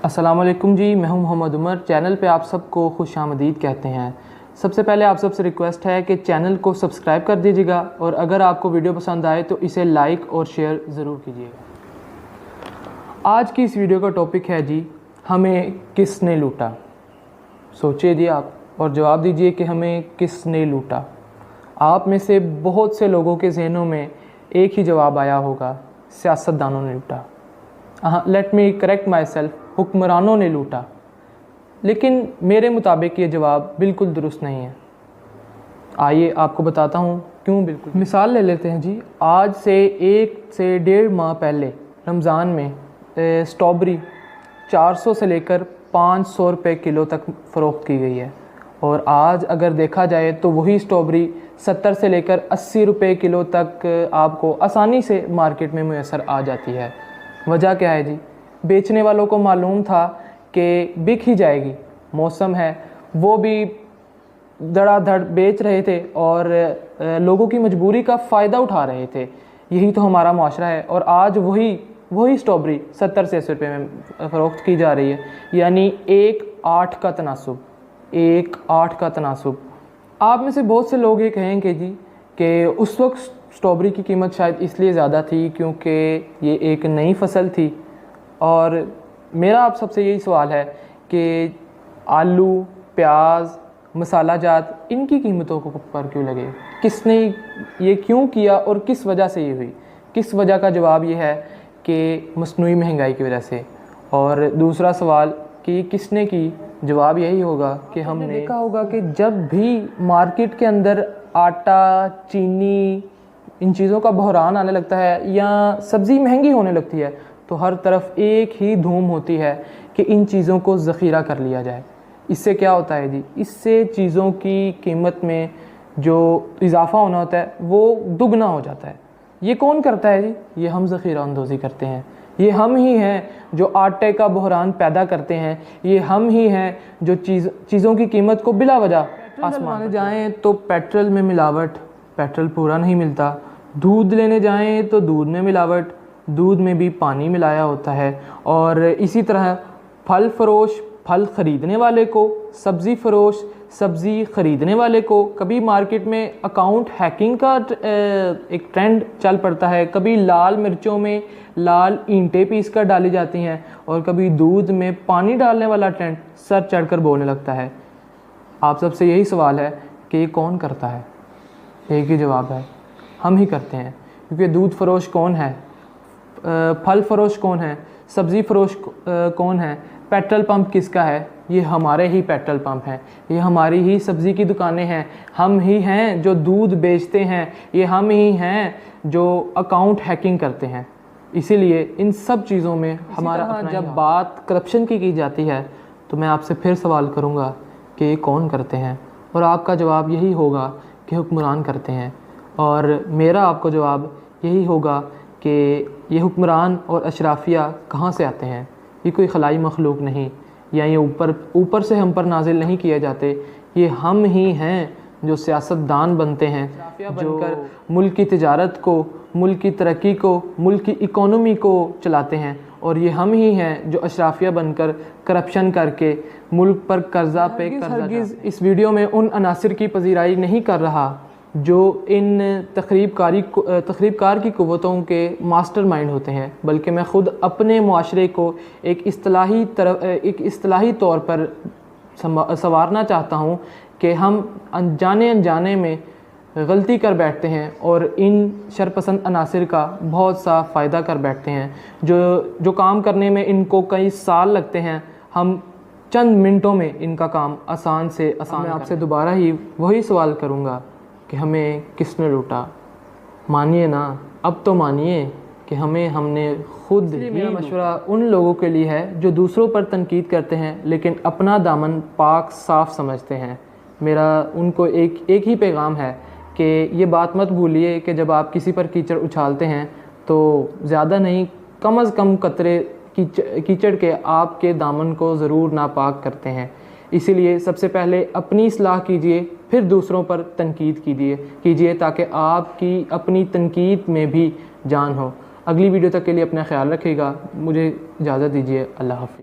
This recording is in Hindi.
अस्सलाम वालेकुम जी, मैं हूं मोहम्मद उमर। चैनल पे आप सबको खुशामदीद कहते हैं। सबसे पहले आप सबसे रिक्वेस्ट है कि चैनल को सब्सक्राइब कर दीजिएगा और अगर आपको वीडियो पसंद आए तो इसे लाइक और शेयर ज़रूर कीजिएगा। आज की इस वीडियो का टॉपिक है जी, हमें किसने लूटा। सोचिए जी आप और जवाब दीजिए कि हमें किसने लूटा। आप में से बहुत से लोगों के जहनों में एक ही जवाब आया होगा, सियासतदानों ने लूटा। Let me correct myself, हुक्मरानों ने लूटा। लेकिन मेरे मुताबिक ये जवाब बिल्कुल दुरुस्त नहीं है। आइए आपको बताता हूँ क्यों बिल्कुल। मिसाल ले लेते हैं जी, आज से 1 से 1.5 माह पहले रमज़ान में स्ट्रॉबेरी 400 से लेकर 500 रुपये किलो तक फ़रोख्त की गई है और आज अगर देखा जाए तो वही स्ट्रॉबेरी 70 से लेकर 80 रुपये किलो तक आपको आसानी से मार्केट में मैसर आ जाती है। वजह क्या है जी? बेचने वालों को मालूम था कि बिक ही जाएगी, मौसम है, वो भी धड़ाधड़ बेच रहे थे और लोगों की मजबूरी का फ़ायदा उठा रहे थे। यही तो हमारा माशरा है और आज वही स्ट्रॉबेरी 70 से 80 रुपये में फ़रोख्त की जा रही है, यानी 1-8 का तनासुब, 1-8 का तनासुब। आप में से बहुत से लोग ये कहेंगे जी कि उस वक्त स्ट्रॉबेरी की कीमत शायद इसलिए ज़्यादा थी क्योंकि ये एक नई फसल थी। और मेरा आप सबसे यही सवाल है कि आलू, प्याज, मसाला जात, इनकी कीमतों को पर क्यों लगे? किसने ये क्यों किया और किस वजह से ये हुई? किस वजह का जवाब ये है कि मसनूई महंगाई की वजह से। और दूसरा सवाल कि किसने की, जवाब यही होगा कि हमने देखा होगा कि जब भी मार्केट के अंदर आटा, चीनी, इन चीज़ों का बहरान आने लगता है या सब्ज़ी महंगी होने लगती है तो हर तरफ एक ही धूम होती है कि इन चीज़ों को ज़ख़ीरा कर लिया जाए। इससे क्या होता है जी? इससे चीज़ों की कीमत में जो इजाफ़ा होना होता है वो दुगना हो जाता है। ये कौन करता है जी? ये हम ज़ख़ीरा अंदोज़ी करते हैं। ये हम ही हैं जो आटे का बहरान पैदा करते हैं। ये हम ही हैं जो चीज़ों की कीमत को बिला वजह आसमान जाएँ तो पेट्रोल में मिलावट, पेट्रोल पूरा नहीं मिलता। दूध लेने जाएँ तो दूध में मिलावट, दूध में भी पानी मिलाया होता है। और इसी तरह फल फरोश फल ख़रीदने वाले को, सब्ज़ी फरोश सब्ज़ी ख़रीदने वाले को कभी मार्केट में अकाउंट हैकिंग का एक ट्रेंड चल पड़ता है, कभी लाल मिर्चों में लाल ईंटें पीस कर डाली जाती हैं और कभी दूध में पानी डालने वाला ट्रेंड सर चढ़कर बोलने लगता है। आप सबसे यही सवाल है कि ये कौन करता है? एक ही जवाब है, हम ही करते हैं। क्योंकि दूध फरोश कौन है, फल फरोश कौन है, सब्ज़ी फरोश कौन है, पेट्रोल पंप किसका है? ये हमारे ही पेट्रोल पंप हैं, ये हमारी ही सब्ज़ी की दुकानें हैं, हम ही हैं जो दूध बेचते हैं, ये हम ही हैं जो अकाउंट हैकिंग करते हैं। इसीलिए इन सब चीज़ों में हमारा अपना। जब बात करप्शन की जाती है तो मैं आपसे फिर सवाल करूँगा कि ये कौन करते हैं, और आपका जवाब यही होगा कि हुक्मरान करते हैं। और मेरा आपको जवाब यही होगा कि ये हुक्मरान और अशराफिया कहाँ से आते हैं। ये कोई खलाई मखलूक नहीं, या ये ऊपर से हम पर नाजिल नहीं किए जाते। ये हम ही हैं जो सियासतदान बनते हैं, जो मुल्क की तिजारत को, मुल्क की तरक्की को, मुल्क की इकोनॉमी को चलाते हैं। और ये हम ही हैं जो अशराफिया बनकर करप्शन करके मुल्क पर कर्जा पे कर्जा। इस वीडियो में उन अनासिर की पजीराई नहीं कर रहा जो इन तखरीबकार की क़ुव्वतों के मास्टरमाइंड होते हैं, बल्कि मैं ख़ुद अपने मुआशरे को एक इस्तिलाही तौर पर संवारना चाहता हूँ कि हम अनजाने में गलती कर बैठते हैं और इन शरपसंद अनासिर का बहुत सा फ़ायदा कर बैठते हैं। जो काम करने में इनको कई साल लगते हैं, हम चंद मिनटों में इनका काम आसान से आसान। मैं आपसे दोबारा ही वही सवाल करूँगा कि हमें किसने लूटा। मानिए ना, अब तो मानिए कि हमने खुद ही। मेरा मशवरा उन लोगों के लिए है जो दूसरों पर तनकीद करते हैं लेकिन अपना दामन पाक साफ़ समझते हैं। मेरा उनको एक ही पैगाम है कि ये बात मत भूलिए कि जब आप किसी पर कीचड़ उछालते हैं तो ज़्यादा नहीं, कम अज़ कम कतरे कीचड़ के आपके दामन को ज़रूर नापाक करते हैं। इसीलिए सबसे पहले अपनी इस्लाह कीजिए, फिर दूसरों पर तनकीद कीजिए ताकि आपकी अपनी तनकीद में भी जान हो। अगली वीडियो तक के लिए अपना ख्याल रखिएगा। मुझे इजाज़त दीजिए। अल्लाह हाफ़िज़।